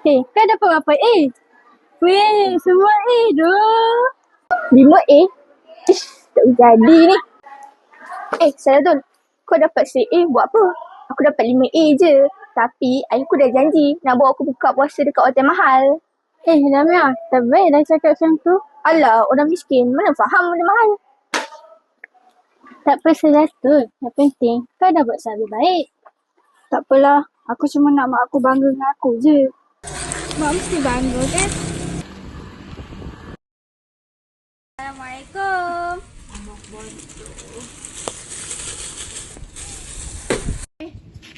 Hei, kau dapat berapa A? Weh, semua A doh. 5 A? Ish, tak jadi ni. Saladun, kau dapat straight A buat apa? Aku dapat 5 A je. Tapi ayahku dah janji nak bawa aku buka puasa dekat hotel mahal. Lamia, tak baik dah cakap macam tu. Alah, orang miskin mana faham benda mahal. Tak apa Saladun. Yang penting kau dah buat sahabat baik. Tak apalah, aku cuma nak mak aku bangga dengan aku je. Mak mesti bangga kan? Assalamualaikum.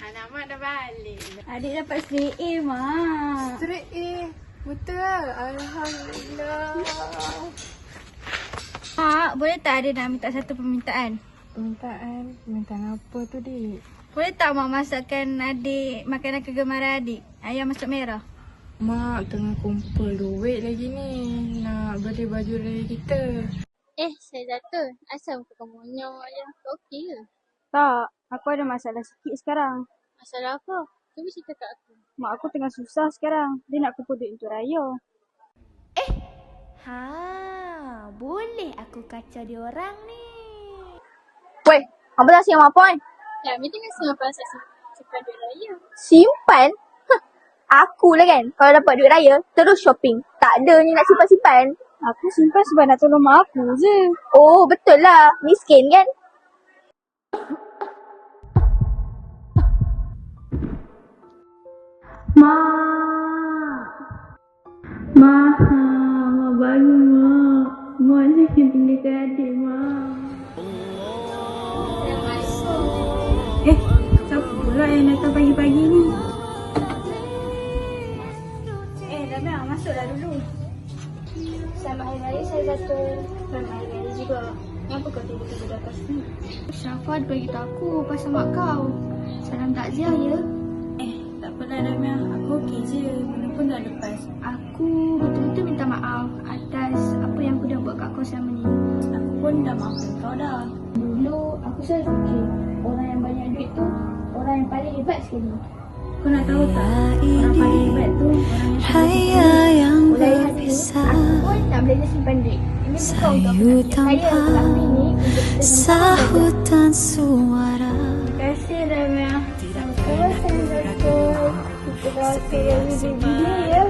Anak mak dah balik. Adik dapat straight A, Mak. Straight A. Betul. Alhamdulillah. Mak, boleh tak ada nak minta satu permintaan? Permintaan? Permintaan apa tu, Dik? Boleh tak Mak masakkan adik makanan kegemaran adik? Ayam masak merah. Mak tengah kumpul duit lagi ni. Nak beli baju raya kita. Saidatun, asal muka kamu monyok je? Tak okey ke? Tak, aku ada masalah sikit sekarang. Masalah apa? Cuba cerita kat aku. Mak aku tengah susah sekarang. Dia nak kumpul duit untuk raya. Boleh aku kacau dia orang ni. Weh, apa dah siang apa kan? Ya, Ami tengah simpan simpan duit raya. Simpan? Aku lah kan, kalau dapat duit raya, terus shopping. Tak ada ni nak simpan-simpan. Aku simpan sebab nak tolong mak aku je. Oh, betul lah. Miskin kan? Mak bangun Mak. Mak jangan tinggalkan adik Mak. Siapa pula yang datang pagi-pagi ni? Damia, masuklah dulu. Selamat Hari Raya Saidatun. Selamat Hari Raya juga. Kenapa kau tiba-tiba datang sini? Syafad beritahu aku pasal mak kau. Salam takziah ya? Tak apalah Damia. Aku okey je. Mana pun dah lepas. Aku betul-betul minta maaf atas apa yang aku dah buat kat kau selama ni. Aku pun dah maafkan kau dah. Dulu aku selalu fikir orang yang banyak duit tu orang yang paling hebat sekali. Kau nak tahu tak? Orang paling hebat tu orang yang mulai hati aku pun nak belajar simpan duit. Ini bukan untuk aku nak saya tetapi ini untuk kita Sahutan suara. Terima kasih Damia. Sampai jumpa. Kita doakan yang lebih ya.